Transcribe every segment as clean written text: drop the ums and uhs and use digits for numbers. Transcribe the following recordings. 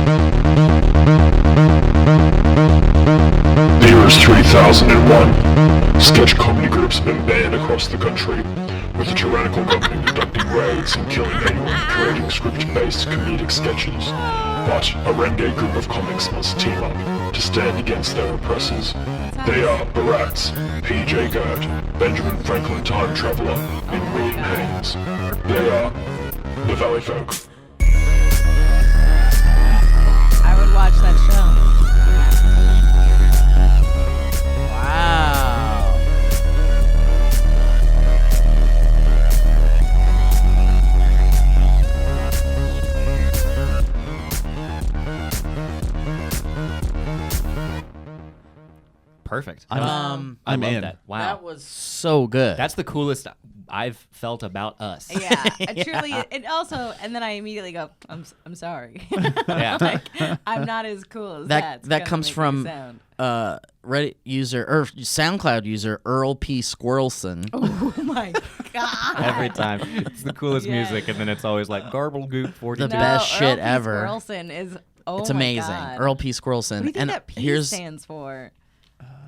The year is 3001. Sketch comedy groups have been banned across the country, with the tyrannical government conducting raids and killing anyone creating script-based comedic sketches. But a renegade group of comics must team up to stand against their oppressors. They are Barats, P.J. Gert, Benjamin Franklin Time Traveler, and William Haynes. They are the Valleyfolk. I would watch that show. Wow. Perfect. I'm I love in. that. Wow. That was so good. That's the coolest I've felt about us. Yeah, I truly. And then I immediately go, I'm sorry. Yeah. Like, I'm not as cool as that. It's that gonna comes make me from sound. Reddit user or SoundCloud user Earl P. Squirrelson. Oh my god! Every time. It's the coolest Yeah. music, and then it's always like Garble Goop 42. The best shit Earl P. ever. Squirrelson is. Oh It's my amazing. God. Earl P. Squirrelson. What do you think and that P here's stands for?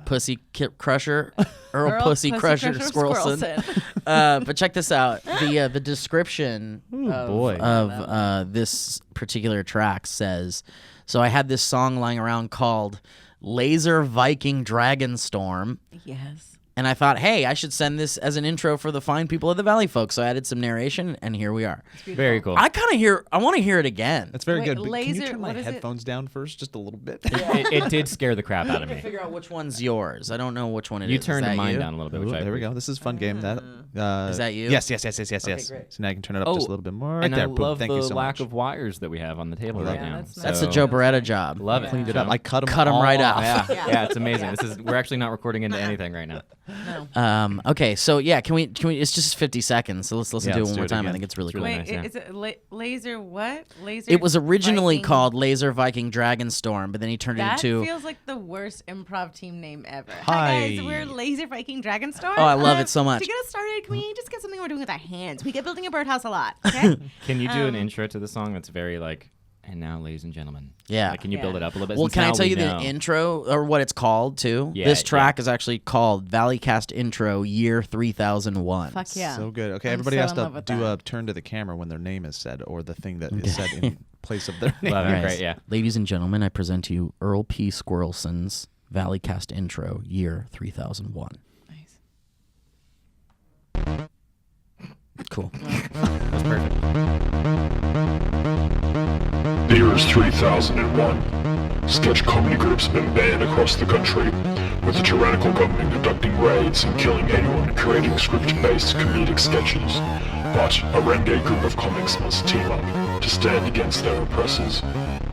Pussy Crusher. Earl Pussy Crusher Squirrelson. But check this out. The description of this particular track says, so I had this song lying around called Laser Viking Dragon Storm. Yes. And I thought, hey, I should send this as an intro for the fine people of the Valleyfolk. So I added some narration, and here we are. Very cool. I want to hear it again. That's very Wait, good. But can you laser- turn my what is it? headphones down first, just a little bit? It did scare the crap out of to me. figure out which one's yours. I don't know which one it is. You Is turned that mine you? down a little bit, which Ooh, I there we go. This is a fun game. That Is that you? Yes. great. So now I can turn it up just a little bit more. Right and there. I Boom. love Thank the you so lack much. of wires that we have on the table right now. that's nice. That's the So- Joe Beretta job. Love it. Cleaned it up. I cut them Cut 'em right out. Yeah, yeah, it's amazing. We're actually not recording into anything right now. No. Okay, so yeah, can we? It's just 50 seconds, so let's listen Yeah, to it let's one do more it time. I again. think it's really cool. really Wait, nice, yeah. is it laser what? Laser. It was originally Viking? called Laser Viking Dragon Storm, but then he turned That it into. feels like the worst improv team name ever. Hi. Guys, we're Laser Viking Dragon Storm. Oh, I love it so much. To get us started, can we just get something we're doing with our hands? We get building a birdhouse a lot. Okay. Can you do an intro to the song that's very like, and now, ladies and gentlemen? Yeah. Like, can you build it up a little bit? Well, Since can I now tell we you know. the intro or what it's called too? Yeah, This track yeah. is actually called Valleycast Intro Year 3001. Fuck yeah. So good. Okay, I'm everybody so has in to love with do that. a turn to the camera when their name is said, or the thing that is said in place of their name. Love it. Right. Great, yeah. Ladies and gentlemen, I present to you Earl P. Squirrelson's Valleycast Intro Year 3001. Nice. Cool. That's perfect. The year is 3001. Sketch comedy groups have been banned across the country, with the tyrannical government conducting raids and killing anyone creating script-based comedic sketches. But a renegade group of comics must team up to stand against their oppressors.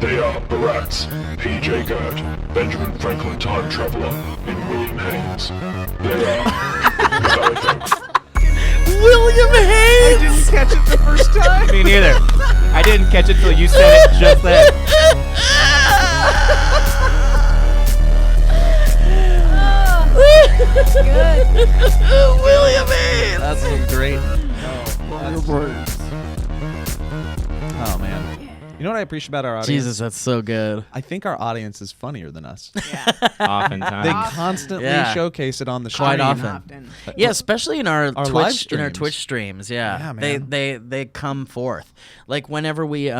They are Barats, P.J. Gert, Benjamin Franklin Time Traveler, and William Haynes. They are the Valleyfolk. William Haynes! I didn't catch it the first time. Me neither. I didn't catch it till you said it just then. Good. William Haynes! That's great. Oh man. You know what I appreciate about our audience? Jesus, that's so good. I think our audience is funnier than us. Yeah. Oftentimes. They constantly Yeah. showcase it on the Quite stream. often. Yeah, especially in our live Twitch streams. Twitch streams. Yeah, Yeah, man. they come forth. Like whenever we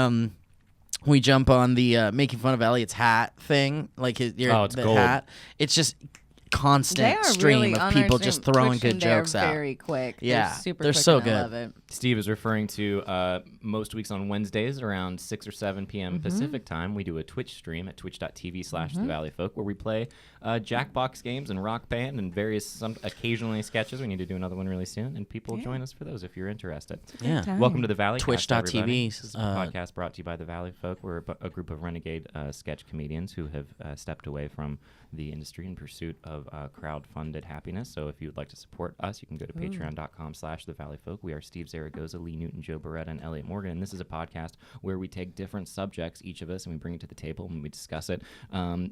jump on the making fun of Elliot's hat thing, like it's the gold. hat. It's just They constant are stream really of on people our just stream. throwing Twitch good and they're jokes out. Very quick. Yeah, they're super they're quick so and I good. love it. Steve is referring to most weeks on Wednesdays around 6 or 7 p.m. Pacific time. We do a Twitch stream at twitch.tv/the Valleyfolk where we play Jackbox games and Rock Band and various occasionally sketches. We need to do another one really soon, and people join us for those if you're interested. Yeah. time. Welcome to the Valleycast, Twitch.tv, everybody. This is a podcast brought to you by the Valleyfolk. We're a group of renegade sketch comedians who have stepped away from the industry in pursuit of crowd-funded happiness. So if you would like to support us, you can go to patreon.com/the Valleyfolk. We are Steve Zaragoza, Lee Newton, Joe Beretta, and Elliot Morgan. And this is a podcast where we take different subjects, each of us, and we bring it to the table and we discuss it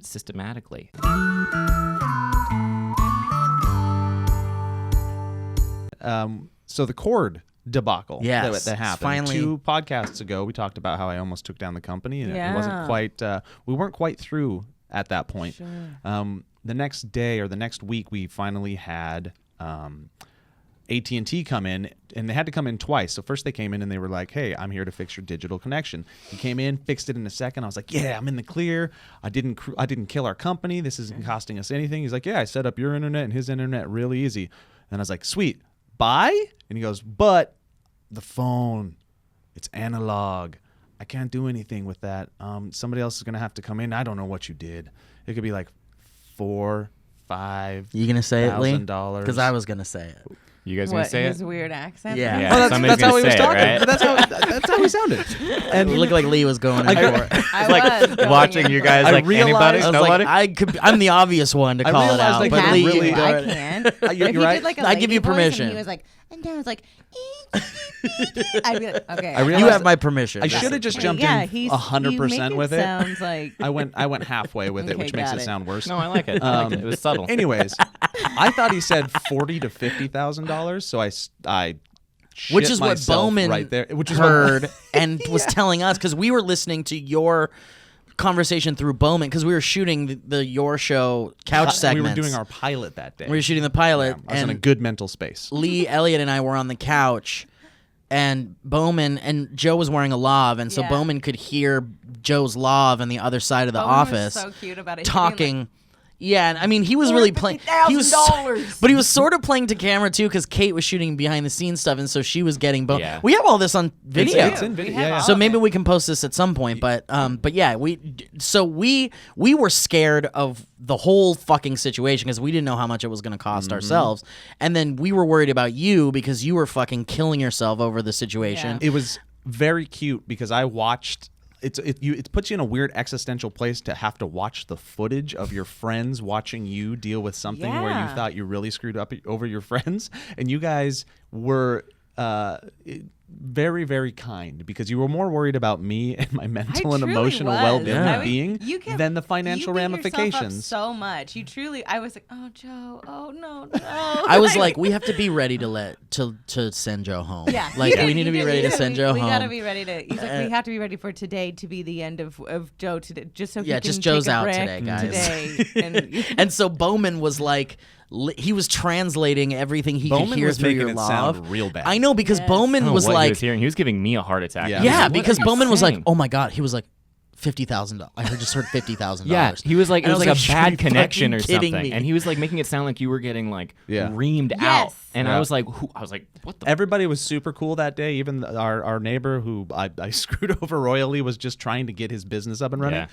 systematically. So the chord debacle Yes, that happened. finally. 2 podcasts ago, we talked about how I almost took down the company, and it wasn't quite. We weren't quite through at that point. Sure. The next day or the next week, we finally had AT&T come in, and they had to come in twice. So first they came in and they were like, "Hey, I'm here to fix your digital connection." He came in, fixed it in a second. I was like, "Yeah, I'm in the clear. I didn't kill our company. This isn't costing us anything." He's like, "Yeah, I set up your internet and his internet really easy." And I was like, "Sweet, bye." And he goes, "But the phone, it's analog. I can't do anything with that. Somebody else is gonna have to come in. I don't know what you did. It could be like $4,000-$5,000. You gonna say it, Lee? Because I was gonna say it. You guys gonna say his it? weird accent? Yeah. Yeah, Well, somebody's that's how gonna he was say it, talking. right? That's how he sounded. And it looked like Lee was going in for it. I Like was going watching in you for guys, it. I like anybody, realized- I was like, I'm the obvious one to I call it realized out, they but can't Lee, really- I can't. You're If he right. did like a I give you lady voice and permission. he was like, and I was like, I'd be like, okay. I realized you have my permission. I should have just jumped yeah, in he's 100% with it. Sounds like I went halfway with it, Okay, which makes got it it. sound worse. No, I like it. I like it. It was subtle. Anyways, I thought he said $40,000 to $50,000, so I which shit is what myself Bowman right there, which is heard and was telling us, because we were listening to your conversation through Bowman, because we were shooting the Your Show couch we segments. were doing our pilot that day. We were shooting the pilot, I was in a and good mental space. Lee, Elliot, and I were on the couch, and Bowman and Joe was wearing a lav, and so Yeah. Bowman could hear Joe's lav on the other side of the Bowman office was so cute about it. talking. Yeah, and I mean, he was really playing. He was, $450,000. but he was sort of playing to camera too, because Kate was shooting behind the scenes stuff, and so she was getting both. Yeah. We have all this on video. It's in video. We have Yeah, all So of maybe it. we can post this at some point, but yeah, we were scared of the whole fucking situation because we didn't know how much it was going to cost ourselves, and then we were worried about you because you were fucking killing yourself over the situation. It was very cute because I watched. It puts you in a weird existential place to have to watch the footage of your friends watching you deal with something where you Yeah. thought you really screwed up over your friends, and you guys were very, very kind because you were more worried about me and my mental and truly emotional was. well-being You kept- than the financial you beat yourself up ramifications. so much. You truly, I was like, oh Joe, oh no. I was like, we have to be ready to send Joe home. Yeah, like you did, we need to you be did, ready you to did. send Joe we home. gotta be ready to. He's like, we have to be ready for today to be the end of Joe today, just so he Yeah, can just Joe's take a out break today, guys. Today, and And so Bowman was like, he was translating everything he Bowman could hear was through making your it lav. sound real bad. I know, because Yes. Bowman I don't know was what he like, was hearing. He was giving me a heart attack. Yeah. yeah, What because are you Bowman was like, saying? oh my god, he was like $50,000. I just heard $50,000. Yeah, he was like, it And I was like a "You're bad connection fucking or kidding something, me." and he was like making it sound like you were getting like Yeah. reamed out, Yes. and Yeah. I was like, what the? Everybody was super cool that day. Even our neighbor, who I screwed over royally, was just trying to get his business up and running.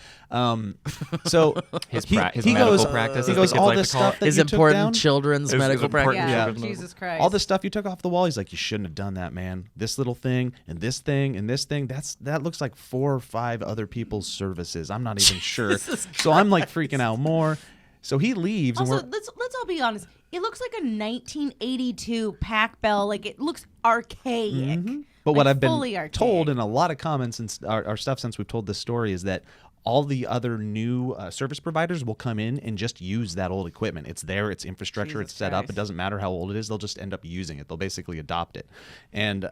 So His he medical goes, practice, He as goes, the kids all like this to call stuff it. that His you took important down, children's His medical important practice. yeah, children's Jesus Christ. all the stuff you took off the wall. He's like, you shouldn't have done that, man. This little thing and this thing and this thing. That looks like 4 or 5 other people's services. I'm not even sure. So I'm like freaking out more. So he leaves, Also, and we're let's all be honest. It looks like a 1982 Pac Bell. Like it looks archaic. But what Like, I've been fully archaic. told in a lot of comments and our stuff since we've told this story is that all the other new service providers will come in and just use that old equipment. It's there, it's infrastructure, Jesus it's set up. Christ. It doesn't matter how old it is. They'll just end up using it. They'll basically adopt it. And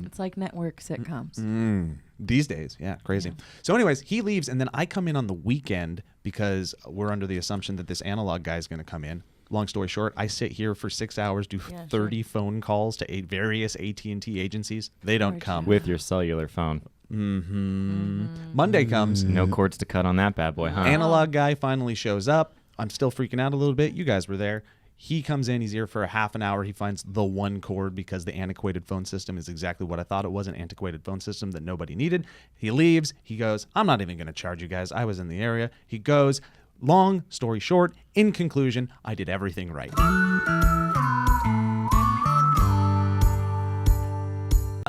It's like network sitcoms. these days, yeah, crazy. So anyways, he leaves, and then I come in on the weekend because we're under the assumption that this analog guy is going to come in. Long story short, I sit here for 6 hours, do Yeah, 30 phone calls to various AT&T agencies. They don't come. With your cellular phone, Monday comes. no cords to cut on that bad boy, huh? Analog guy finally shows up. I'm still freaking out a little bit. You guys were there. He comes in. He's here for a half an hour. He finds the one cord because the antiquated phone system is exactly what I thought it was, an antiquated phone system that nobody needed. He leaves. He goes, I'm not even going to charge you guys. I was in the area. He goes. Long story short, in conclusion, I did everything right.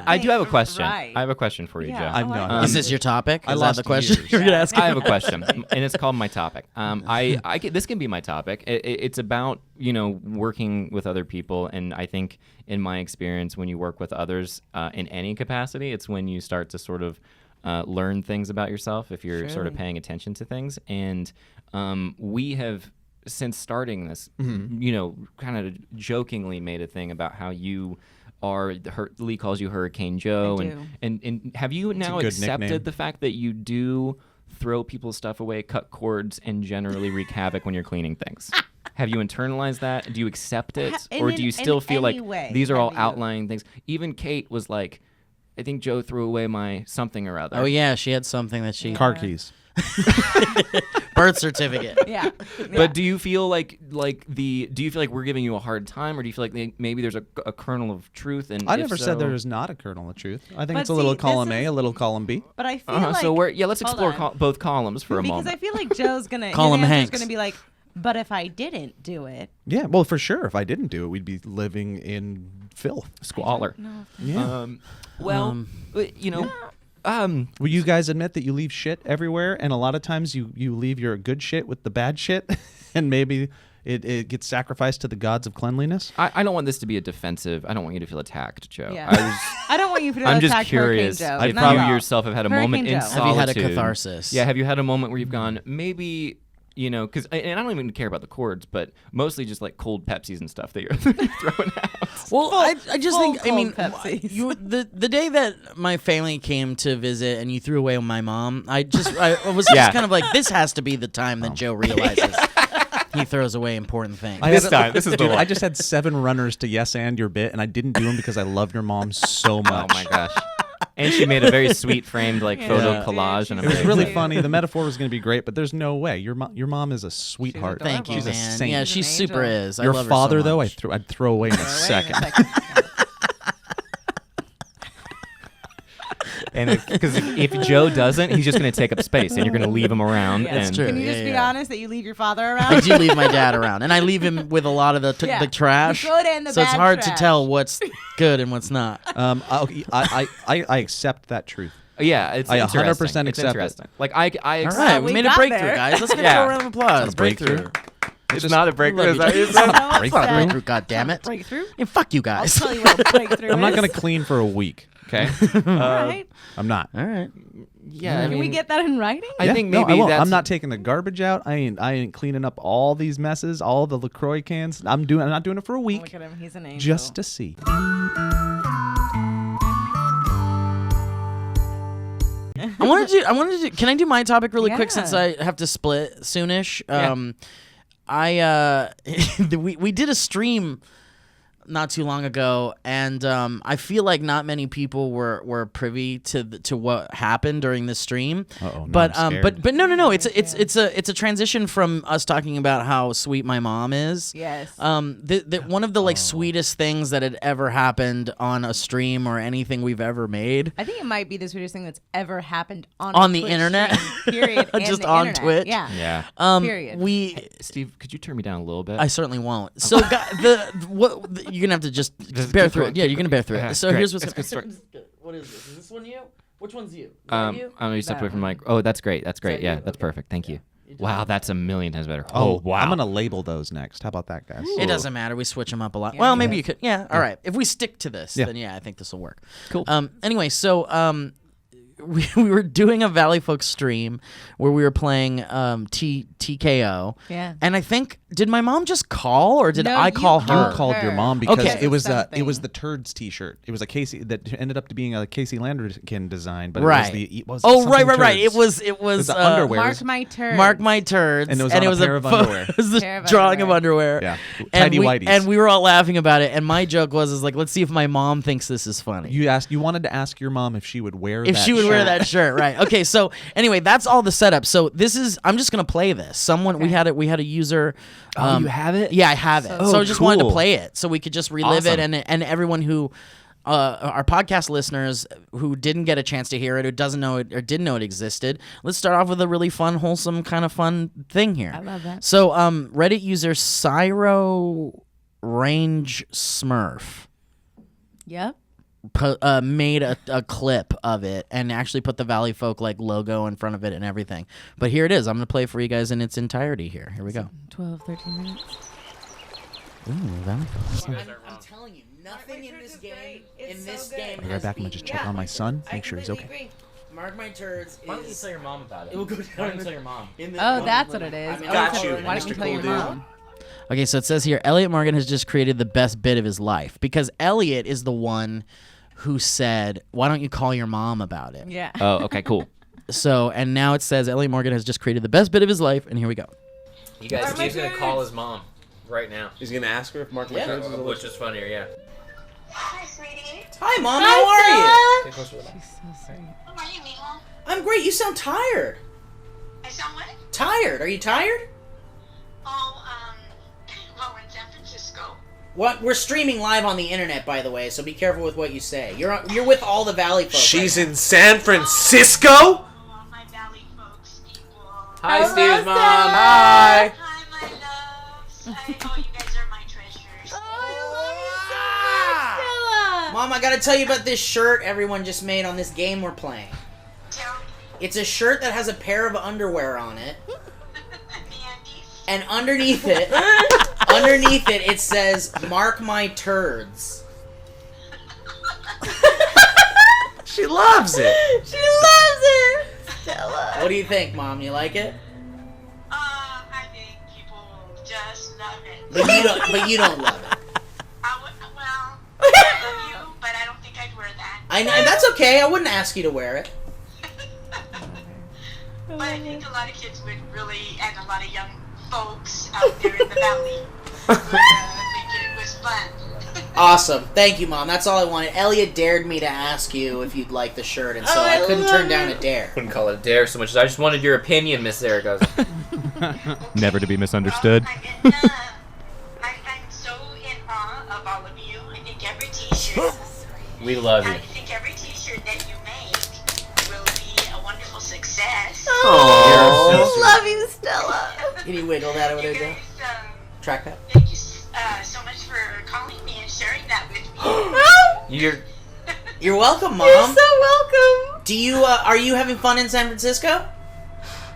I do have a question. Right. I have a question for you, Yeah. Joe. I've no. like Is this your topic? I Is lost that the question years. you're gonna ask? I have a question, and it's called my topic. This can be my topic. It's about working with other people, and I think in my experience, when you work with others in any capacity, it's when you start to sort of learn things about yourself if you're sort of paying attention to things. And we have, since starting this, kind of jokingly made a thing about how you Lee calls you Hurricane Joe, I do. and have you now good accepted nickname. the fact that you do throw people's stuff away, cut cords, and generally wreak havoc when you're cleaning things? Have you internalized that? Do you accept it, or do you still feel like these are all outlying things? Even Kate was like, I think Joe threw away my something or other. Oh yeah, she had something that she Car keys. birth certificate. Yeah. But do you feel like we're giving you a hard time, or do you feel like maybe there's a kernel of truth? And I if never so, said there is not a kernel of truth. I think But it's a little see, column this A, is- a little column B. But I feel like so let's hold explore on. both columns for a because moment. I feel like Joe's gonna Call him his answer's Hanks. gonna be like, but if I didn't do it, Yeah, well, for sure. If I didn't do it, we'd be living in filth. Squalor. no. Yeah. Will you guys admit that you leave shit everywhere, and a lot of times you leave your good shit with the bad shit, and maybe it gets sacrificed to the gods of cleanliness? I don't want this to be a defensive. I don't want you to feel attacked, Joe. Yeah. I I don't want you to I'm just attack curious Hurricane if Joe. Not you at all. yourself have had a Hurricane moment in Joe. solitude. Have you had a catharsis? Yeah, have you had a moment where you've gone, maybe, because, and I don't even care about the cords, but mostly just like cold Pepsis and stuff that you're throwing out. Well, I just full think, I mean, cold Pepsis. the day that my family came to visit and you threw away my mom, I was Yeah. just kind of like, this has to be the time that Joe realizes he throws away important things. This is the one. I just had 7 runners to yes and your bit, and I didn't do them because I love your mom so Oh much. my gosh. And she made a very sweet framed photo Yeah. collage. And It was really funny. The metaphor was going to be great, but there's no way. Your mom is a sweetheart. adorable. Thank you, She's a man. saint. Yeah, She's she an super angel. is. I Your love her father, so though, much. I'd throw away in a Wait a second. And because if Joe doesn't, he's just going to take up space, and you're going to leave him around. Yeah. That's and true. Can you just Yeah, be yeah. honest that you leave your father I around? do leave my dad around, and I leave him with a lot of the Yeah. trash. The good and the so it's bad hard to trash. tell what's good and what's not. I accept that truth. Yeah, it's I 100% interesting. It's accept it. interesting. Like I All accept. right, we we made a got breakthrough, there. guys. Let's get Yeah. a round of applause. It's a breakthrough. It's not a breakthrough. Is that what you It's said? not a What's that? breakthrough, God damn it! Breakthrough? Yeah, fuck you I'll guys. tell you what a breakthrough I'm not is. going to clean for a week, okay? All right. I'm not. All right. Yeah, I Can mean, we get that in writing? I think no, maybe I won't. that's. I'm not taking the garbage out. I ain't cleaning up all these messes, all the LaCroix cans. I'm not doing it for a week, Look at him. He's an angel. just to see. I wanted to. Can I do my topic really quick Yeah. since I have to split soonish? Yeah. We did a stream not too long ago, and I feel like not many people were privy to what happened during the stream. Uh-oh, now but I'm scared. but no, it's a transition from us talking about how sweet my mom is. Yes. One of the sweetest things that had ever happened on a stream or anything we've ever made. I think it might be the sweetest thing that's ever happened on On a the Twitch internet? stream, period. and Just the on internet. Twitch? Yeah. Yeah. Period. Steve, could you turn me down a little bit? I certainly won't. So, you're gonna have to just bear keep through going, it. Yeah, you're gonna bear through Yeah, it. So great. here's what's That's a good story. What is this? Is this one you? Which one's you? Is I that you? know you stepped That away from one. Mike. Oh, that's great. That's great. that Yeah, you? that's Okay. perfect. Thank you. You did Wow, it. that's a million times better. Oh, wow. I'm going to label those next. How about that, guys? It doesn't matter. We switch them up a lot. Yeah, Well, you maybe guys. you could. Yeah. All right. If we stick to this, Yeah. then yeah, I think this will work. Cool. Anyway, so we were doing a Valleyfolk stream where we were playing TKO. Yeah. And I think did my mom just call or did No, I you call You her? called your Her. mom because Okay. it was Something. it was the Turds T-shirt. It was a Casey that ended up being a Casey Landerkin design, but Right. it was Oh, something right. Turds. It was the underwear. Mark my turd. Mark my turds, And it was on a pair of underwear. It was the Pair of drawing underwear. of underwear. Yeah. and Tidy we, whities. and we were all laughing about it. And my joke was like, let's see if my mom thinks this is funny. You wanted to ask your mom if she would wear If that she would wear shirt. that shirt, right? Okay, so anyway, that's all the setup. So I'm just gonna play this. We had a user. Oh, you have it? Yeah, I have it. So So I just wanted to cool. play it so we could just relive it, and everyone who. Our podcast listeners who didn't get a chance to hear it, who doesn't know it or didn't know it existed, let's start off with a really fun, wholesome, kind of fun thing here. I love that. So, Reddit user Cyro Range Smurf Yep. made a clip of it and actually put the Valleyfolk logo in front of it and everything. But here it is. I'm gonna play it for you guys in its entirety. Here we go. 12, 13 minutes. Ooh, Valleyfolk. I'm telling you, nothing in this game. I'll be right back. I'm gonna just check on my son, make sure he's okay. Mark my turds. Why don't you tell your mom about it? It will go down. Why don't you tell your mom? Oh, that's what it is. I Oh, got so you, Why don't you Mr. tell your Cool Dude. mom? Okay, so it says here, Elliot Morgan has just created the best bit of his life because Elliot is the one who said, "Why don't you call your mom about it?" Yeah. Oh, okay, cool. So, and now it says Elliot Morgan has just created the best bit of his life, and here we go. You guys, Steve's gonna call his mom right now. He's gonna ask her if Mark McCurds is a Which is funnier, yeah. Hi, sweetie. Hi, Mom. How are you? Get closer to the mic. How are you, Mila? I'm great. You sound tired. I sound what? Tired? Are you tired? Oh, well, we're in San Francisco. What? We're streaming live on the internet, by the way, so be careful with what you say. You're with all the Valleyfolk. She's in San Francisco? Oh, all my Valleyfolks people. Hi, Steve's mom. Hi. Hi, my loves. You guys are my treasures. Mom, I gotta tell you about this shirt everyone just made on this game we're playing. Tell me, It's a shirt that has a pair of underwear on it, the Andes. and underneath it, it says, "Mark my turds." She loves it. She loves it. Stella. What do you think, Mom? You like it? I think people just love it. But you don't love it. I love you, but I don't think I'd wear that. I know, and that's okay. I wouldn't ask you to wear it. But I think a lot of kids would really, and a lot of young folks out there in the valley think it was fun. Awesome. Thank you, Mom. That's all I wanted. Elliot dared me to ask you if you'd like the shirt, and so I couldn't turn down a dare. Wouldn't call it a dare so much as I just wanted your opinion, Miss Zaragoza. Never to be misunderstood. I'm so in awe of all of you. I think every t-shirt, We love you. I think every t-shirt that you make will be a wonderful success. Oh, Love you, Stella. Can you wiggle that over You there, Joe? guys, Track that. thank you so much for calling me and sharing that with me. you're You're welcome, Mom. You're so welcome. Do you are you having fun in San Francisco?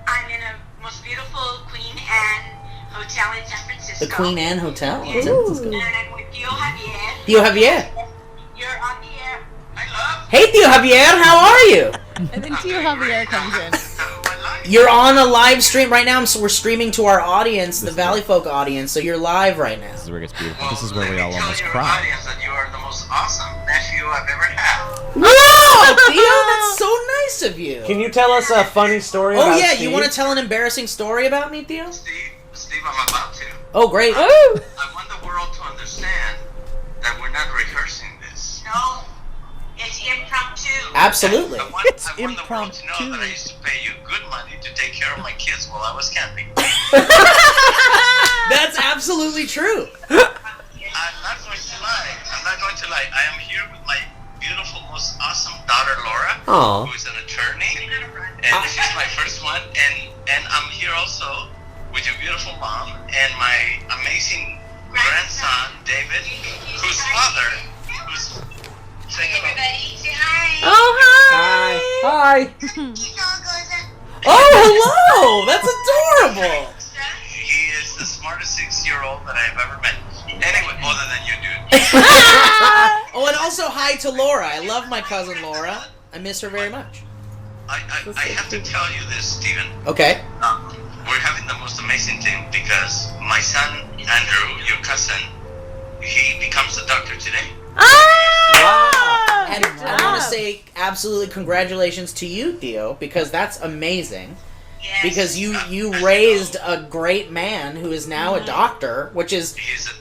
I'm in a most beautiful Queen Anne hotel in San Francisco. The Queen Anne Hotel in San Francisco. And I'm with Theo Javier. Theo Javier. You're on the air. I love. Hey, Theo Javier, how are you? And then Tio Javier comes in. You're on a live stream right now, so we're streaming to our audience, the Valleyfolk audience, so you're live right now. This is where it gets beautiful. This is where we all almost Tell your cry. audience that you are the most awesome nephew I've ever had. Whoa, Theo, that's so nice of you. Can you tell us a funny story Oh about yeah, Steve? you want to tell an embarrassing story about me, Theo? Steve, I'm about to. Oh, great. I want the world to understand that we're not rehearsing this. No, it's impromptu. Absolutely. I want the world to know that I used to pay you good money to take care of my kids while I was camping. That's absolutely true. I'm not going to lie. I am here with my beautiful, most awesome daughter, Laura, Aw. who is an attorney, and this is my first one. And I'm here also with your beautiful mom and my amazing grandson, David, whose father, who's saying everybody, say hi. Oh, hi. Hi. Oh, hello. That's adorable. He is the smartest 6-year-old that I've ever met. Anyway, other than you, dude. Oh, and also hi to Laura. I love my cousin Laura. I miss her very much. I have to tell you this, Steven. Okay. We're having the most amazing thing because my son, Andrew, your cousin, he becomes a doctor today. And I want to say absolutely congratulations to you, Theo, because that's amazing. Yes. Because you As raised you know, a great man who is now a doctor, which is he's a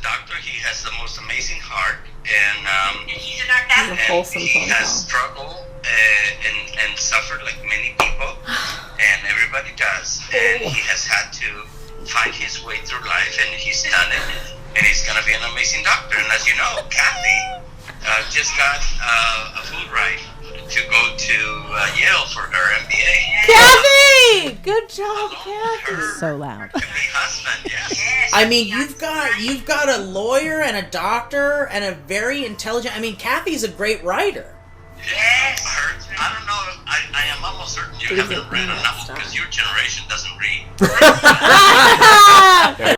doctor. He has the most amazing heart, and he's a doctor. He's a wholesome And he phone has call. struggled and suffered like many people, and everybody does. And he has had to find his way through life, and he's done it. And he's gonna be an amazing doctor. And as you know, Kathy just got a full ride to go to Yale for her MBA. Kathy! Good job, Kathy. Her So loud. to-be husband, yes. I mean, you've got a lawyer and a doctor and a very intelligent. I mean, Kathy's a great writer. Yes. I don't know. I am almost certain you haven't read enough because your generation doesn't read.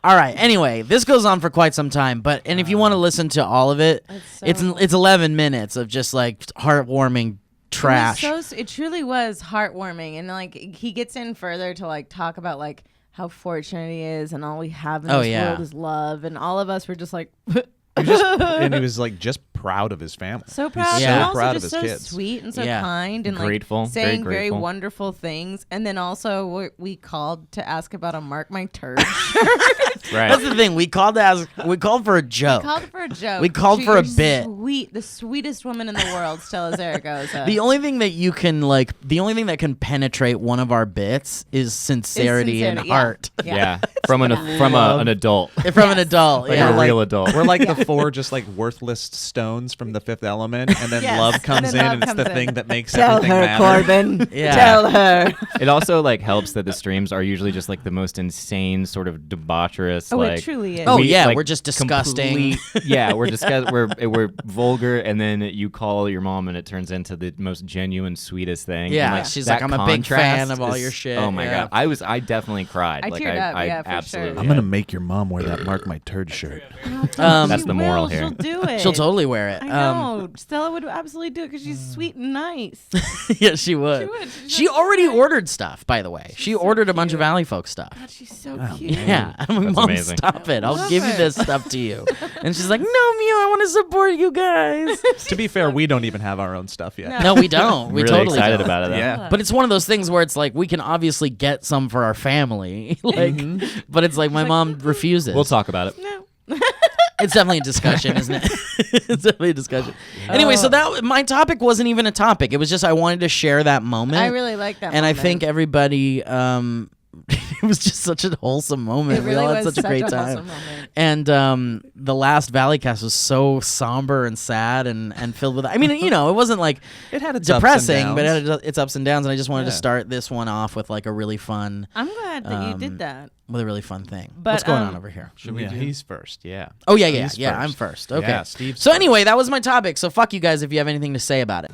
All right. Anyway, this goes on for quite some time, and if you want to listen to all of it, it's 11 minutes of just like heartwarming trash. It truly was heartwarming, and like he gets in further to like talk about like how fortunate he is, and all we have in Oh, this yeah. world is love, and all of us were just like. And he was like just proud of his family. So proud, Yeah. and So also proud of just his so kids. sweet and so Yeah. kind and Grateful, like very saying very grateful. wonderful things. And then also we called to ask about a Mark My Turd. Right. That's the thing. We called for a joke. Called for a joke. We called for a You're bit. Sweet, the sweetest woman in the world, Stella Zaragoza. The only thing that can penetrate one of our bits is sincerity and yeah. heart. Yeah. From an adult. From an adult. Like Yeah. a real adult. We're like the four just like worthless stones from the Fifth Element, and then Yes. love And comes then in, love and it's comes the in. thing that makes Tell everything her, matter. Corbin. Yeah. Tell her. It also like helps that the streams are usually just like the most insane sort of debaucherous. Oh, like, it truly is. Oh, yeah, like, we're just disgusting. Yeah, we're vulgar, and then you call your mom, and it turns into the most genuine, sweetest thing. Yeah, And, like, she's that like, "I'm a big fan contrast of all is- your shit." Oh my Yeah. god, I definitely cried. I like teared up, I yeah, for sure. absolutely. I'm gonna make your mom wear that Mark My Turd shirt. That's She the moral will. here. She'll do it. She'll totally wear it. I know. Stella would absolutely do it because she's sweet and nice. Yeah, she would. She would. She's She like, already "Okay." ordered stuff, by the way. She so ordered a bunch of cute. Valleyfolk stuff. God, she's so cute. Yeah. I'm like, That's Mom, amazing. stop it. I'll Love give you it. this stuff to you. And she's like, no, Mew, I want to support you guys. To be fair, we don't even have our own stuff yet. No, we don't. I'm We really totally excited don't. about it. Though. Yeah. But it's one of those things where it's like we can obviously get some for our family, like, but it's like my mom refuses. We'll talk about it. No. It's definitely a discussion, isn't it? It's definitely a discussion. Anyway, so that my topic wasn't even a topic. It was just I wanted to share that moment. I really like that and I moment. think everybody. It was just such a wholesome moment. It We really all had was such a great such a time. wholesome moment. And the last Valleycast was so somber and sad and filled with. I mean, you know, it wasn't like It had its depressing, ups and but downs. it had its ups and downs. And I just wanted to Yeah. start this one off with like a really fun, I'm glad that you did that. with a really fun thing. But, What's going on over here? Yeah, he's first. Yeah. Oh yeah, He's yeah. first. I'm first. Okay. Yeah, Steve's so first. anyway, that was my topic. So fuck you guys if you have anything to say about it.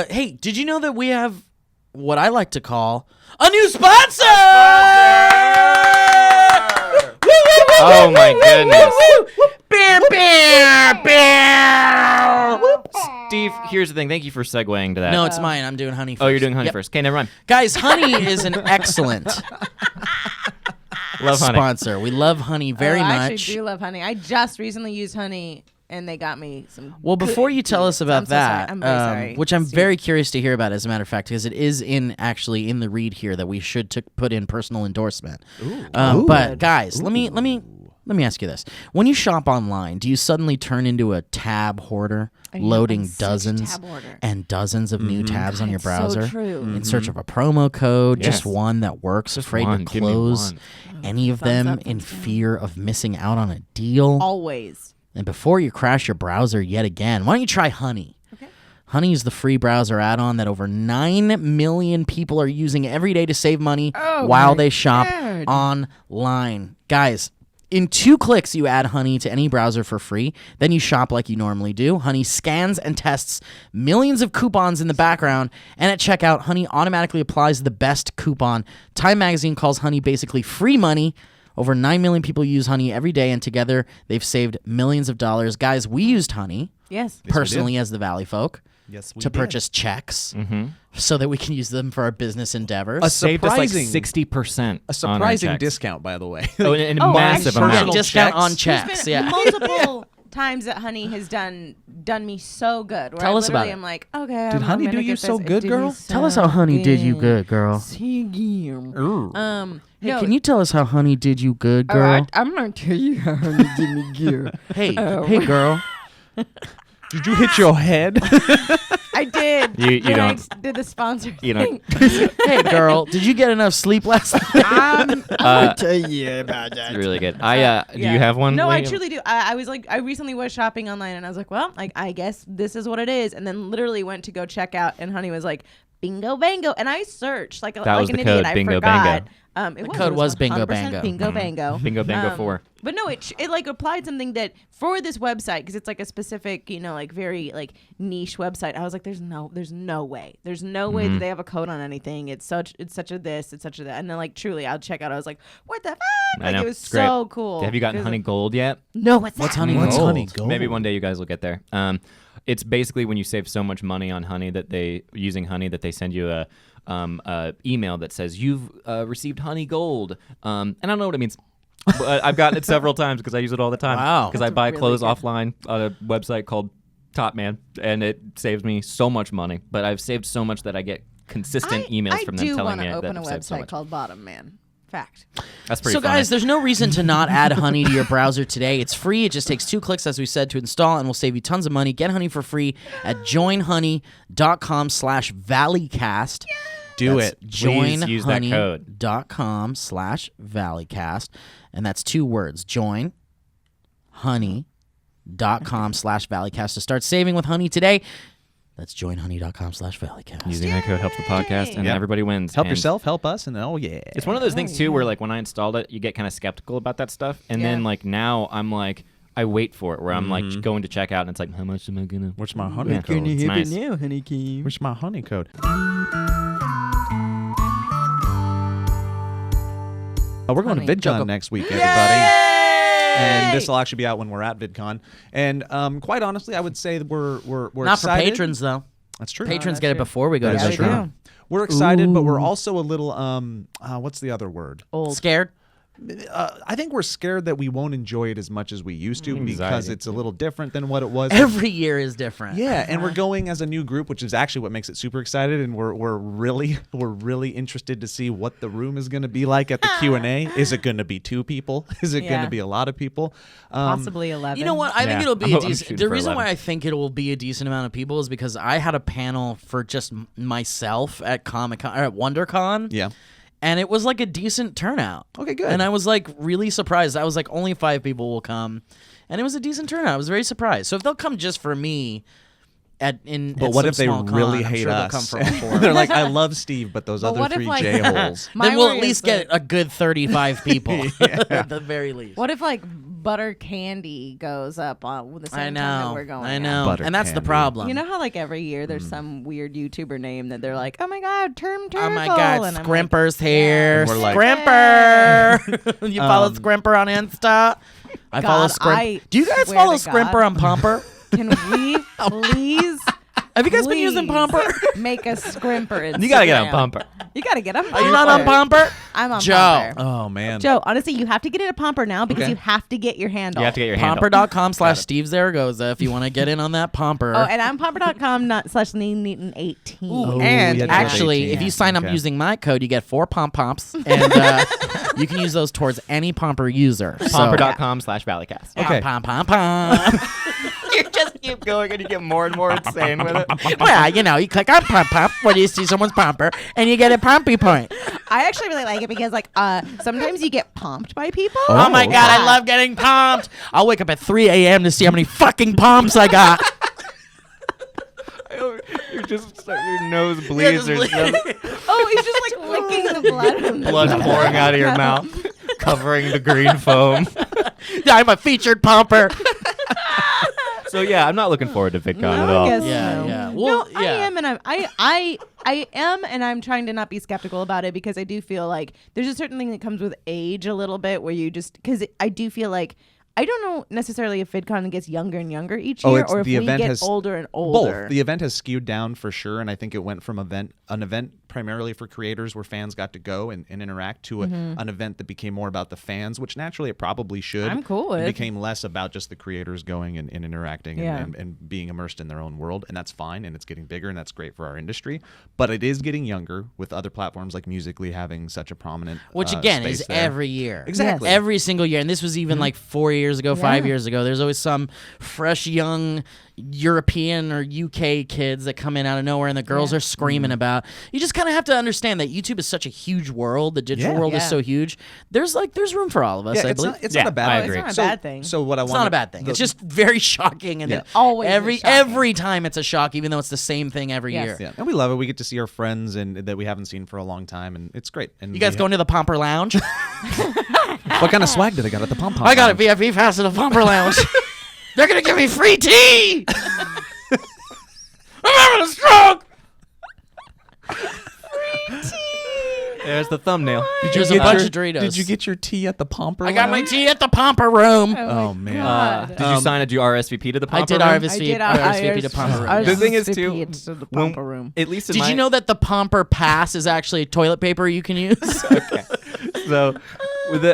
Hey, did you know that we have what I like to call a new sponsor? Oh my goodness. Bam, bam, bam. Steve, here's the thing. Thank you for segueing to that. No, it's mine. I'm doing honey first. Oh, you're doing honey Yep. first. Okay, never mind. Guys, honey is an excellent Love honey. sponsor. We love honey very I much. actually do love honey. I just recently used honey, and they got me some. Well, before you tell us about I'm so sorry. that, I'm very sorry. which I'm Steve. very curious to hear about, as a matter of fact, because it is actually in the read here that we should put in personal endorsement. But guys, let me ask you this: when you shop online, do you suddenly turn into a tab hoarder, loading I'm such a dozens tab hoarder. and dozens of new tabs on your It's so browser true. in search of a promo code, Yes. just one that works, afraid one. to Give me close one. any of Thumbs them up, in thumbs down. fear of missing out on a deal? Always. And before you crash your browser yet again, why don't you try Honey? Okay. Honey is the free browser add-on that over 9 million people are using every day to save money while my they shop God. online. Guys, in 2 clicks, you add Honey to any browser for free. Then you shop like you normally do. Honey scans and tests millions of coupons in the background. And at checkout, Honey automatically applies the best coupon. Time Magazine calls Honey basically free money. Over 9 million people use Honey every day, and together they've saved millions of dollars. Guys, we used Honey Yes. personally as the Valleyfolk Yes, we to did. purchase checks so that we can use them for our business endeavors. A Saved us like surprising- 60%. A surprising on our checks. discount, by the way. Oh, and Oh, massive actually, Yeah, amount. discount checks. on There's checks. been Yeah. multiple times that honey has done me so good. Where Tell I us about literally it. am like, okay. Did I'm honey gonna do you get so this. It good, did girl? me Tell us so how Honey did you good, girl. Hey, Hey, can you tell us how Honey did you good, girl? Alright, I'm gonna tell you how honey did me good. Hey, hey, girl. Did you hit your head? I did. You When I don't- did the sponsor You thing. don't. Hey, girl. Did you get enough sleep last night? I'm Uh, tell you about that. It's really good. Do you have one? No, I William? truly do. I was like, I recently was shopping online, and I was like, well, like I guess this is what it is, and then literally went to go check out, and honey was like, bingo bango, and I searched like That like was an the idiot. code, I bingo forgot. bango. It code was bingo 100% bango. Bingo bango. Bingo Bango 4. But no, it like applied something that for this website, because it's like a specific, like very like niche website. I was like, there's no way that they have a code on anything. It's such a this, it's such a that, and then like truly, I'll check out. I was like, what the fuck? I Like know. it was It's great. so cool. Have you gotten It was Honey like, Gold yet? No, what's What's that? Honey What's Gold? honey gold? Maybe one day you guys will get there. it's basically when you save so much money on honey that they send you a email that says you've received honey gold. And I don't know what it means. But I've gotten it several times because I use it all the time. Wow. Because I buy clothes offline on a website called Top Man, and it saves me so much money. But I've saved so much that I get consistent emails from them telling me that I do want to open a I've saved so website much. called Bottom Man. Fact. That's pretty So funny. guys, there's no reason to not add honey to your browser today. It's free. It just takes 2 clicks, as we said, to install, and will save you tons of money. Get honey for free at joinhoney.com/Valleycast. Do it. Please use that code. joinhoney.com/Valleycast. And that's 2 words. joinhoney.com/Valleycast to start saving with honey today. That's joinhoney.com/Valleycast. Using that code helps the podcast, and Yep. everybody wins. Help And yourself, help us, and oh yeah. It's one of those things too, where like when I installed it, you get kind of skeptical about that stuff, and then like now I'm like, I wait for it, where I'm like going to check out, and it's like, how much am I gonna? Where's my honey Yeah. code? It's nice. Where's my honey code? We're going Honey. to VidCon Juggle. next week, everybody. And this will actually be out when we're at VidCon. And quite honestly, I would say that we're Not excited. for patrons, though. That's true. Patrons get it before we go That to is VidCon. true. We're excited, but we're also a little what's the other word? Scared? I think we're scared that we won't enjoy it as much as we used to because Anxiety. it's a little different than what it was. Every year is different. Yeah, and we're going as a new group, which is actually what makes it super excited, and we're really interested to see what the room is going to be like at the Q&A. Is it going to be 2 people? Is it going Yeah. to be a lot of people? Possibly 11. You know what? I think Yeah. it'll be I'm a shooting decent. The for reason 11. why I think it will be a decent amount of people is because I had a panel for just myself at Comic-Con or at WonderCon. Yeah. And it was like a decent turnout. Okay, good. And I was like really surprised. I was like, only 5 people will come, and it was a decent turnout. I was very surprised. So if they'll come just for me, But at what some if they small really con, I'm hate sure us? They'll come for all 4. They're like, I love Steve, but those But other what if, 3 like- J-holes. My Then we'll worry at is least that- get a good 35 people at the very least. What if like butter candy goes up on the same I time know. that we're going? I out? know. Butter And that's the candy. problem. You know how like every year there's some weird YouTuber name that they're like, oh my god, Oh Turtle. my God, and I'm Scrimper's here. And we're like- Scrimper. You follow Scrimper on Insta? I follow God, Scrimper. I Do you guys swear follow to God. Scrimper on Pomper? Can we please? Have you guys been using please Pomper? Make a Scrimper. You gotta get on Instagram. Pumper. You gotta get on. Are you not on Pomper? I'm on Joe. Pomper. Oh, man. Joe, honestly, you have to get in a Pomper now because Okay. you have to get your handle. You have to get your handle. Pomper.com/Steve Zaragoza if you want to get in on that Pomper. Oh, and I'm pomper.com/Neaton18. Oh, And you have to get actually, 18. if you sign up Okay. using my code, you get 4 pom-poms, and you can use those towards any Pomper user. So- Pomper.com/Valleycast. Okay. Pom, pom, pom. You just keep going and you get more and more insane with it. Well, you know, you click on pom-pom when you see someone's Pomper, and you get a Pompy point. I actually really like it because, like, sometimes you get pumped by people. Oh my Oh, God, I okay. love getting pumped. I'll wake up at 3 a.m. to see how many fucking pumps I got. You just start, your nose bleeds or something. Oh, he's just like licking the blood. From the Blood pouring out of your mouth, covering the green foam. Yeah, I'm a featured pumper. So yeah, I'm not looking forward to VidCon at I all. guess Yeah, no. yeah. Well, no, yeah. I am, and I am, and I'm trying to not be skeptical about it because I do feel like there's a certain thing that comes with age a little bit where you just because I do feel like. I don't know necessarily if VidCon gets younger and younger each year, it's or if the we event get has- older and older. Both. The event has skewed down for sure, and I think it went from an event primarily for creators where fans got to go and interact to an event that became more about the fans, which naturally it probably should. I'm cool It with. became less about just the creators going and interacting Yeah. and being immersed in their own world, and that's fine, and it's getting bigger, and that's great for our industry. But it is getting younger with other platforms like Musical.ly having such a prominent Which again space is there. every year. Exactly. Every single year. And this was even like 4 years ago, 5 years ago. There's always some fresh young European or UK kids that come in out of nowhere and the girls are screaming about. You just kind of have to understand that YouTube is such a huge world. The digital Yeah. world is Yeah. so huge. There's room for all of us, Yeah, I it's believe. not, it's Yeah, not a bad I thing. agree. It's not a So- bad thing. So what I It's want not a bad thing. It's just very shocking, and Yeah. it Always is shocking. every time it's a shock, even though it's the same thing every Yes. year. Yeah, and we love it. We get to see our friends and that we haven't seen for a long time, and it's great. And You guys going to the Pomper Lounge? What kind of swag do they got at the Pom Pom? I got a VIP pass to the Pomper Lounge. They're gonna give me free tea. I'm having a stroke. There's the thumbnail. There's a bunch of Doritos. Did you get your tea at the Pomper? I got my tea at the Pomper Room. Oh man. God. Did you sign? Did you RSVP to the I Pomper did room? RSVP to Pomper Room. The thing is, too, to the Pomper Room. At least in Did my, you know that the Pomper Pass is actually toilet paper you can use? So,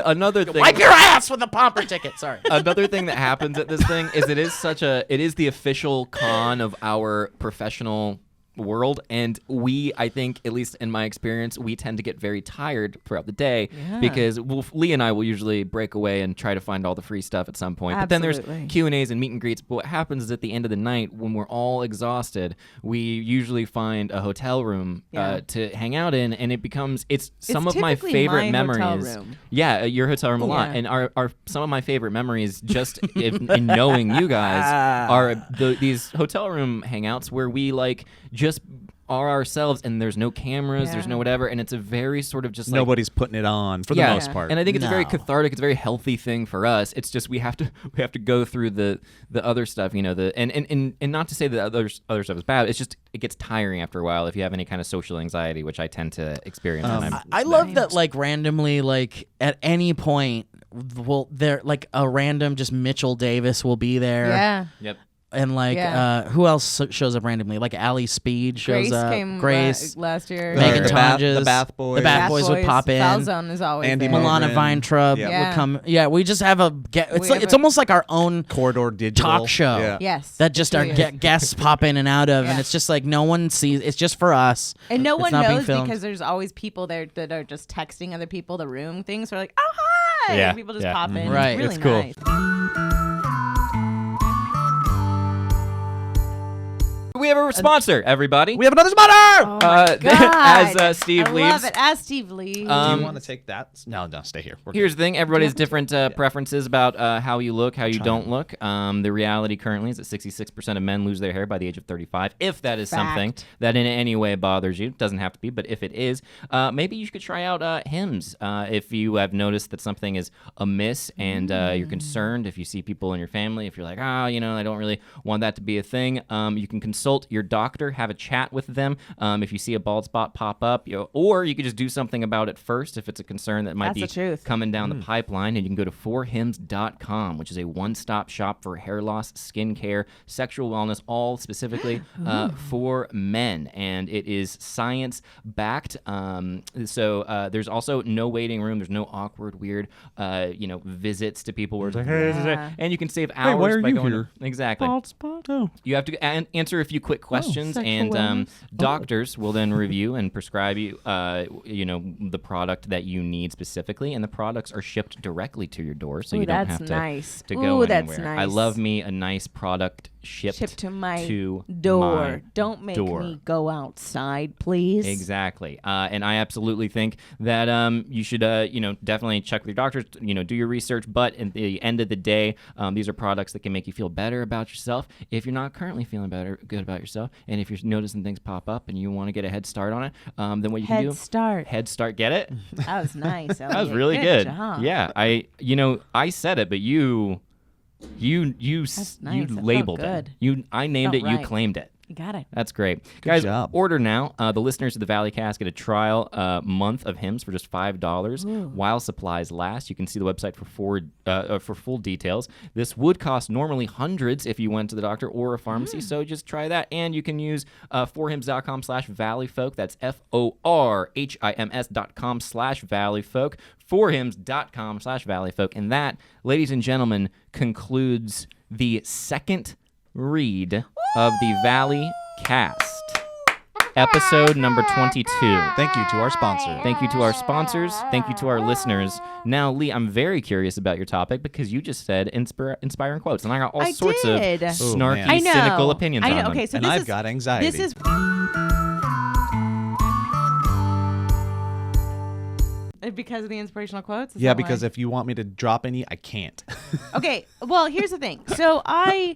another thing. Wipe your ass with a Pomper ticket. Sorry. Another thing that happens at this thing is it is the official con of our professional world, and I think, at least in my experience, we tend to get very tired throughout the day because Lee and I will usually break away and try to find all the free stuff at some point. Absolutely. But then there's Q&As and meet and greets. But what happens is at the end of the night, when we're all exhausted, we usually find a hotel room to hang out in, and it's some of my favorite memories. Hotel room. Yeah, your hotel room a lot, and our some of my favorite memories just in knowing you guys are these hotel room hangouts where we just are ourselves, and there's no cameras, there's no whatever, and it's a very sort of just nobody's putting it on for the most part. And I think it's a very cathartic, it's a very healthy thing for us. It's just we have to go through the other stuff, and not to say that other stuff is bad. It's just it gets tiring after a while if you have any kind of social anxiety, which I tend to experience. I love that randomly at any point a random just Mitchell Davis will be there. Yeah. Yep. And who else shows up randomly? Allie Speed shows Grace up. came Grace, last year. Megan the Tonjes, Bath Boys. The Bath Boys would pop in. Falzone is always Andy there. Milana Morgan. Weintraub would come. Yeah, we just have it's almost like our own Corridor Digital talk show. Yeah. Yes. That just our guests pop in and out of, and it's just no one sees. It's just for us. And no It's one not being knows filmed. because there's always people there that are just texting other people the room things. So we're like, oh, hi. Yeah, And people just yeah. pop in. Right. It's really It's cool. nice. We have a sponsor, everybody. We have another sponsor. Oh my God. As Steve I leaves. love it. As Steve leaves. Do you want to take that? No, stay here. We're Here's good. the thing. Everybody has different preferences about how you look, how you don't look. The reality currently is that 66% of men lose their hair by the age of 35. If that is something that in any way bothers you, doesn't have to be, but if it is, maybe you should try out Hims. If you have noticed that something is amiss and you're concerned, if you see people in your family, if you're like, I don't really want that to be a thing, you can consult your doctor, have a chat with them. If you see a bald spot pop up, or you could just do something about it first if it's a concern that might That's the be truth. coming down the pipeline. And you can go to forhims.com, which is a one-stop shop for hair loss, skincare, sexual wellness, all specifically for men. And it is science-backed. So there's also no waiting room. There's no awkward, weird, visits to people where it's like, hey, this is it. And you can save hours why are by you going here? Exactly. Bald spot. Oh. You have to answer a few quick questions, sexual and wellness. doctors will then review and prescribe you, the product that you need specifically, and the products are shipped directly to your door, so Ooh, you don't that's have to, nice. to go Ooh, that's anywhere. I nice. love me a nice product shipped to my to door. my Don't make door. me go outside, please. Exactly. And I absolutely think that you should, definitely check with your doctors, do your research. But at the end of the day, these are products that can make you feel better about yourself if you're not currently feeling good about yourself. And if you're noticing things pop up and you want to get a head start on it, then what you can do. Head Start. Get it? That was nice. That was really good. Job. Yeah. I said it, but you That's nice. That felt labeled good. it. I named Felt it. You right. claimed it. You got it. That's great. Guys, job. order now. The listeners of the Valleycast get a trial month of Hims for just $5 while supplies last. You can see the website for full details. This would cost normally hundreds if you went to the doctor or a pharmacy, so just try that. And you can use forhims.com/Valleyfolk. That's forhims.com/Valleyfolk. forhims.com/Valleyfolk. And that, ladies and gentlemen, concludes the second read of the Valleycast, episode number 22. Thank you to our sponsor. Thank you to our sponsors. Thank you to our listeners. Now, Lee, I'm very curious about your topic because you just said inspiring quotes, and I got all sorts of did. snarky, man. I know. cynical opinions I on know. them. Okay, so And this I've is, got anxiety. This is because of the inspirational quotes. Is Yeah, that because why? if you want me to drop any, I can't. Okay, well, here's the thing. So I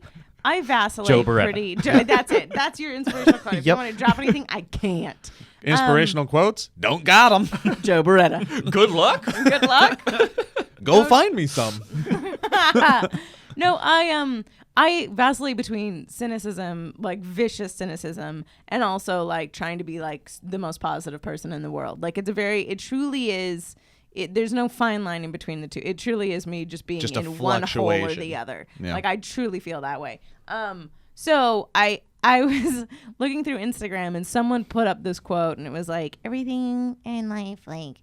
vacillate Joe Beretta. pretty. That's it. That's your inspirational quote. If you Yep. want to drop anything, I can't. Inspirational quotes? Don't got them. Joe Beretta. Good luck. Good luck. Go find me some. No, I vacillate between cynicism, like vicious cynicism, and also like trying to be like the most positive person in the world. Like it truly is. There's no fine line in between the two. It truly is me just being in one hole or the other. Yeah. Like I truly feel that way. So I was looking through Instagram and someone put up this quote and it was like, everything in life like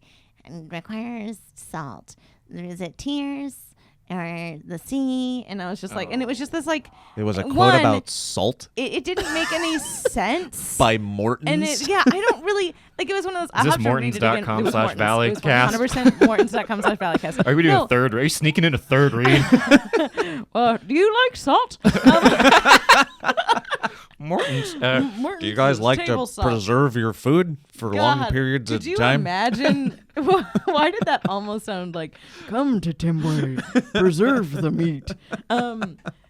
requires salt. Is it tears or the sea? And I was just like, and it was just this like, It was a quote about salt it didn't make any sense. by Morton's. And I don't really like. It was one of those. Is this Mortons.com/Valleycast? 100% Mortons.com/Valleycast. Are we doing a third? Are you sneaking in a third read? Do you like salt? Morton's. Do you guys like to preserve your food for long periods of time? Could you imagine? Why did that almost sound like, come to Timway, preserve the meat?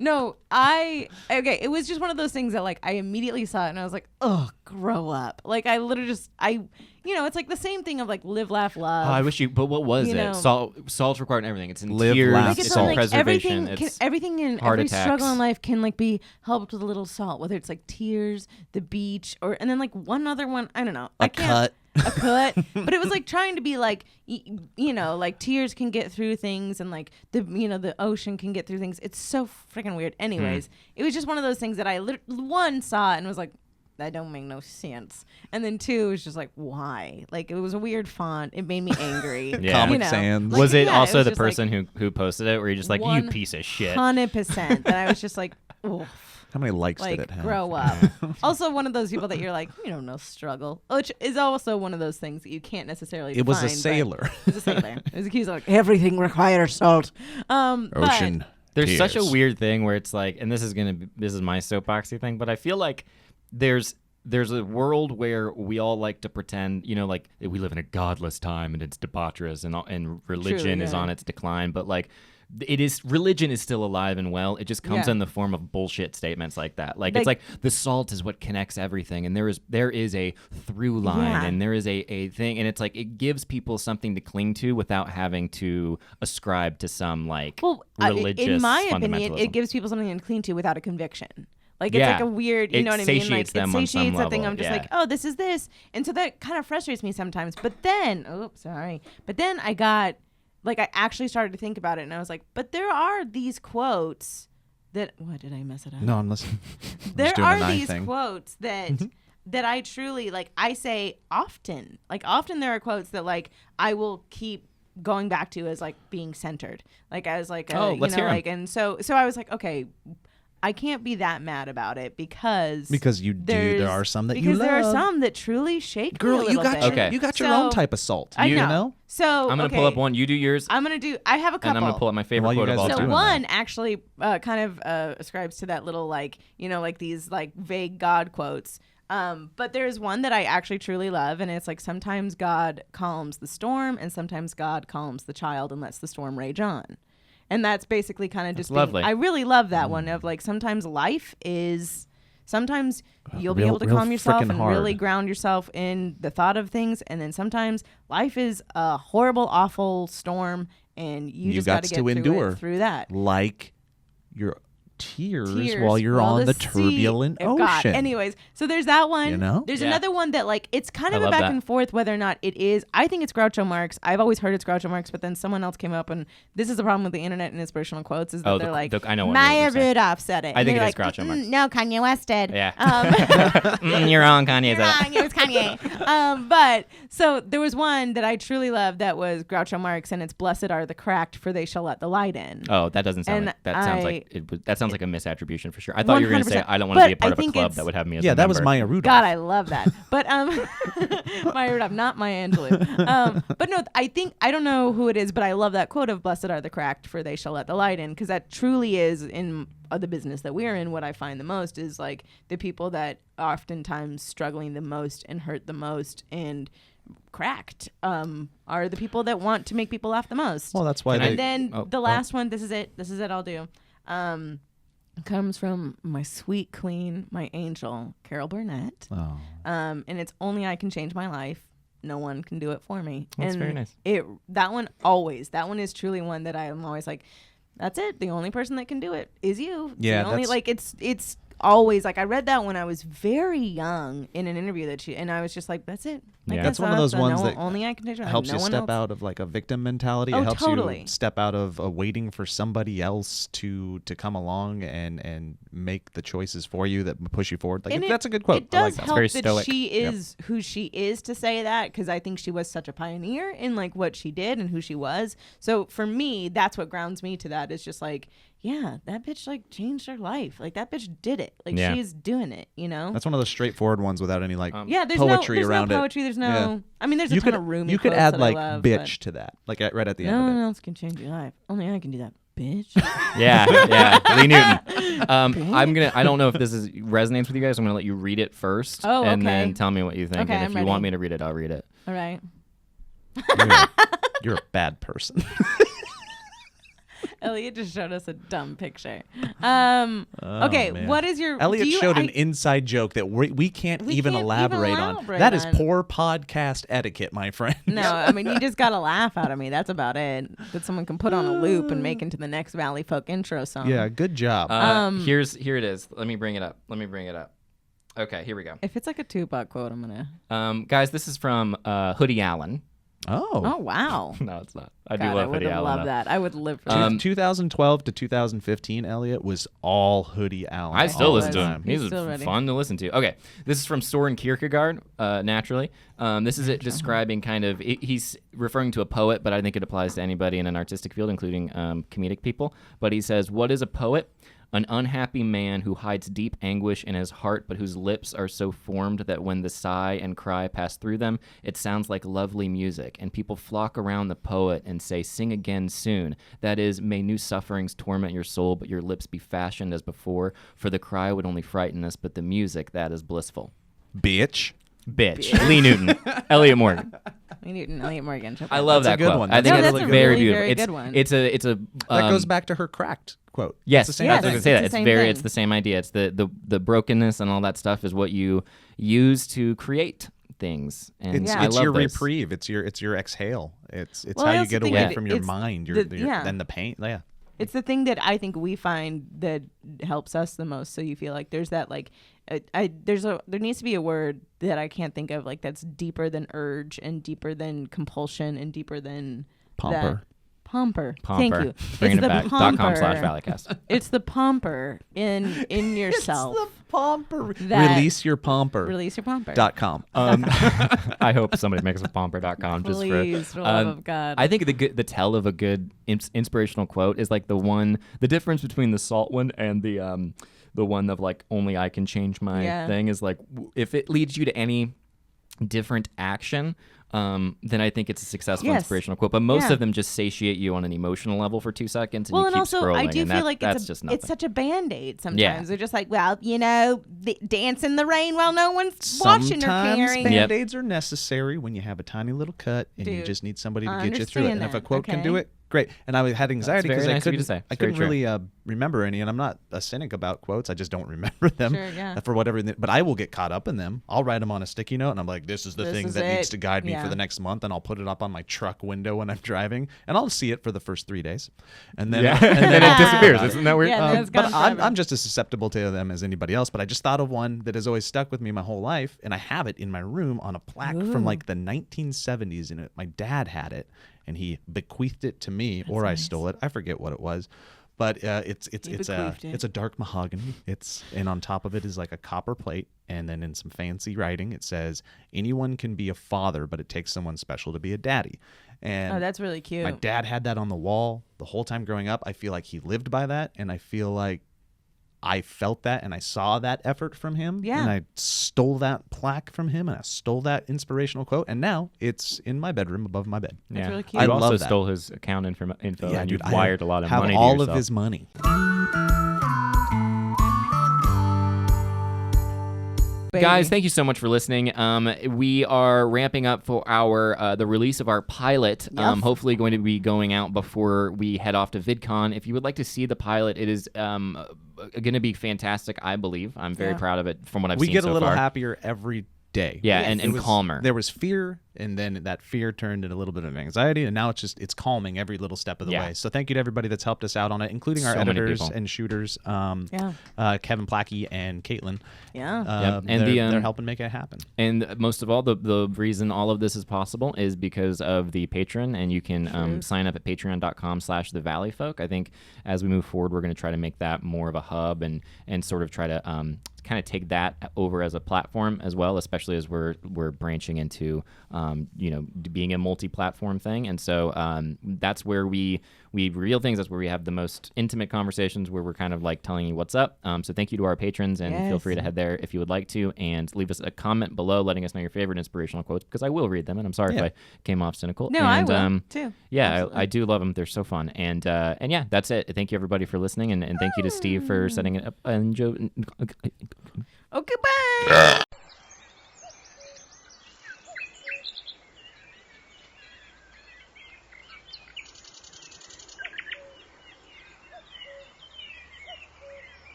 No, it was just one of those things that like I immediately saw it and I was like, oh, grow up. Like I literally it's like the same thing of like live, laugh, love. Oh, I wish but what was You it? know. Salt's required in everything. It's in Live, tears, laugh, it's salt. in preservation, Everything in heart every attacks. struggle in life can like be helped with a little salt, whether it's like tears, the beach, and then like one other one, I don't know. A cut. But it was like trying to be like, like tears can get through things and like the ocean can get through things. It's so freaking weird. Anyways, it was just one of those things that I one saw and was like, that don't make no sense. And then two, it was just like, why? Like it was a weird font. It made me angry. Yeah. Comic Sans. Like, was it yeah, also was the just, like, person who posted it where you're just like, you piece of shit? 100%. And I was just like, oof. How many likes Like, did it have? grow up. Also, one of those people that you're like, you don't know, struggle. Which is also one of those things that you can't necessarily It was a define, but sailor. It was a sailor. It was accused of like, everything requires salt. Ocean. There's such a tears. weird thing where it's like, and this is my soapboxy thing, but I feel like there's a world where we all like to pretend, like we live in a godless time and it's debaucherous and religion is on its decline, but like religion is still alive and well. It just comes in the form of bullshit statements like that. Like it's like the salt is what connects everything, and there is a through line, and there is a thing, and it's like it gives people something to cling to without having to ascribe to some like religious in my opinion, fundamentalism. it gives people something to cling to without a conviction. Like it's like a weird, you know what I mean? Like it satiates that thing. I'm just like, oh, this is this, and so that kind of frustrates me sometimes. But then, I got. Like, I actually started to think about it, and I was like, but there are these quotes that... What, did I mess it up? No, I'm listening. There are these quotes that that I truly, like, I say often. Like, often there are quotes that, like, I will keep going back to as, like, being centered. Like, as, like, let's hear 'em. like, and so I was like, okay... I can't be that mad about it because there are some that you love. Because there are some that truly shake me a little bit. You got your own type of salt. I you know? So I'm gonna pull up one. You do yours. I have a couple. And I'm gonna pull up my favorite quote of all So time. one actually kind of ascribes to that little like like these like vague God quotes. But there's one that I actually truly love, and it's like sometimes God calms the storm, and sometimes God calms the child and lets the storm rage on. And that's basically kind of just lovely. I really love that one of like sometimes you'll be able to calm yourself and really ground yourself in the thought of things, and then sometimes life is a horrible, awful storm, and you just got to get through that. Like your tears while you're on the turbulent ocean. God. Anyways, so there's that one. You know? There's another one that like it's kind of a back and forth whether or not it is. I think it's Groucho Marx. I've always heard it's Groucho Marx, but then someone else came up, and this is the problem with the internet and inspirational quotes is that they're like, I know what Maya Rudolph said it. I think it is like, Groucho Marx. No, Kanye West did. Yeah. You're wrong, Kanye. It was Kanye. But so there was one that I truly loved that was Groucho Marx, and it's "Blessed are the cracked, for they shall let the light in." Oh, that doesn't sound. That sounds like a misattribution for sure. I thought you were going to say I don't want to be a part of a club that would have me as a member. that was Maya Rudolph. God, I love that. But Maya Rudolph, not Maya Angelou. But no, I don't know who it is, but I love that quote of "Blessed are the cracked, for they shall let the light in," because that truly is in the business that we're in. What I find the most is like the people that oftentimes struggling the most and hurt the most and cracked are the people that want to make people laugh the most. Well, that's why. And then the last one. This is it. I'll do. Comes from my sweet queen, my angel, Carol Burnett. Oh. And it's only I can change my life. No one can do it for me. That's and very nice. That one is truly one that I'm always like, That's it. The only person that can do it is you. It's Yeah, the only, that's- it's always like I read that when I was very young in an interview and I was just like, that's it. Like, Yeah. that's It's one of those ones that only I can take. helps no you one step else. out of like a victim mentality. Oh, It helps totally. you step out of waiting for somebody else to come along and make the choices for you that push you forward. Like And that's a good quote. It I like does that. help very that stoic. she is who she is to say that, because I think she was such a pioneer in like what she did and who she was. So for me, that's what grounds me to that. Is just like, yeah, that bitch like changed her life. Like that bitch did it. Like Yeah. she's doing it. You know. That's one of those straightforward ones without any like Yeah, there's poetry no, around no poetry. it. There's no. Yeah. I mean, there's a You ton could of roomy. you could quotes add that like I love, bitch to that, like right at the end No of one it. else can change your life. Only I can do that, bitch. Yeah. Lee Newton. I don't know if this resonates with you guys. I'm gonna let you read it first, Oh, and okay. then tell me what you think. Okay, and if I'm you want ready. me to read it, I'll read it. All right. You're a bad person. Elliot just showed us a dumb picture. Okay, man. what is your? Elliot do you- showed I- an inside joke that we can't We even can't even elaborate on. elaborate That is on. poor podcast etiquette, my friend. No, I mean you just got to laugh out of me. That's about it. That someone can put on a loop and make into the next Valleyfolk intro song. Yeah, good job. Here it is. Let me bring it up. Okay, here we go. If it's like a Tupac quote, I'm gonna. Guys, this is from Hoodie Allen. Oh wow. No, it's not. I God, do I love would Hoodie have Allen. loved though. that. I would live for that. 2012 to 2015, Elliot was all Hoodie Allen. I still all listen the to time. him. He's still ready. fun to listen to. Okay, this is from Soren Kierkegaard, naturally. This is it describing kind of, he's referring to a poet, but I think it applies to anybody in an artistic field, including comedic people. But he says, what is a poet? An unhappy man who hides deep anguish in his heart, but whose lips are so formed that when the sigh and cry pass through them, it sounds like lovely music, and people flock around the poet and say, sing again soon. That is, may new sufferings torment your soul, but your lips be fashioned as before, for the cry would only frighten us, but the music, that is blissful. Bitch. Bitch. Lee Newton. Elliot Morgan. Elliot Morgan. I love That's that a good quote. one. I think No, it's that's a very really, beautiful. very it's, good one. It's a That goes back to her cracked quote. Yes, It's the same Yes. I was thing. gonna say that. It's It's the same very. thing. It's the same idea. It's the brokenness and all that stuff is what you use to create things. And It's, I it's love your this. reprieve. It's your exhale. It's Well, I how you also get think away that from your it's mind. yeah. And the pain. Yeah. It's the thing that I think we find that helps us the most. So you feel like there's that like, there needs to be a word that I can't think of, like that's deeper than urge and deeper than compulsion and deeper than Pomper. Pomper. Thank you. Bringing It's it the back. pomper. .com/Valleycast. It's the pomper in yourself. It's the pomper. That- Release your pomper. Release your pomper. .com. I hope somebody makes a pomper.com just Please, for the love of God. I think the tell of a good inspirational quote is like the difference between the salt one and the one of like only I can change my thing is like if it leads you to any different action, then I think it's a successful inspirational quote. But most of them just satiate you on an emotional level for 2 seconds, and you keep also scrolling. I do and feel that, like that's just nothing. it's such a Band-Aid sometimes. Yeah. They're just like, well, dance in the rain while no one's watching or Sometimes caring. Band-Aids are necessary when you have a tiny little cut and you Dude, just need somebody to I get you through it. And understand if a that, quote can okay. do it, great. And I had anxiety very because nice of you to say. I It's very couldn't really remember any, and I'm not a cynic about quotes. I just don't remember them Sure, yeah. for whatever. But I will get caught up in them. I'll write them on a sticky note, and I'm like, this is the This thing is that needs it. to guide me Yeah. for the next month, and I'll put it up on my truck window when I'm driving, and I'll see it for the first 3 days, and then yeah. and and then it disappears. Isn't that weird? Yeah, then it's but gone I'm forever. just as susceptible to them as anybody else. But I just thought of one that has always stuck with me my whole life, and I have it in my room on a plaque from like the 1970s. And my dad had it, and he bequeathed it to me, or I stole it. I forget what it was, but it's a dark mahogany. And on top of it is like a copper plate, and then in some fancy writing it says, "Anyone can be a father, but it takes someone special to be a daddy." And Oh, that's really cute. my dad had that on the wall the whole time growing up. I feel like he lived by that, and I feel like I felt that and I saw that effort from him. Yeah. And I stole that plaque from him, and I stole that inspirational quote, and now it's in my bedroom above my bed. That's yeah. really cute. You I also love that. stole his account info, Yeah, and dude, you wired a lot of have money all to yourself. of his money. Guys, thank you so much for listening. We are ramping up for our the release of our pilot. Hopefully going to be going out before we head off to VidCon. If you would like to see the pilot, it is going to be fantastic, I believe. I'm very proud of it from what I've We seen get so a little far. happier every day. Yeah, Yes. and It was- calmer. There was fear and then that fear turned into a little bit of anxiety, and now it's calming every little step of the way. So thank you to everybody that's helped us out on it, including our editors and shooters, Kevin Plackey and Caitlin. And they're helping make it happen. And most of all, the reason all of this is possible is because of the patron, and you can sign up at patreon.com/thevalleyfolk. I think as we move forward, we're going to try to make that more of a hub and sort of try to kind of take that over as a platform as well, especially as we're branching into being a multi-platform thing. And so that's where we reveal things. That's where we have the most intimate conversations, where we're kind of like telling you what's up. So thank you to our patrons, and feel free to head there if you would like to, and leave us a comment below letting us know your favorite inspirational quotes, because I will read them, and I'm sorry if I came off cynical. No, and, I will too. Yeah, I do love them. They're so fun. And yeah, that's it. Thank you everybody for listening, and thank you to Steve for setting it up. And Joe. Okay, bye.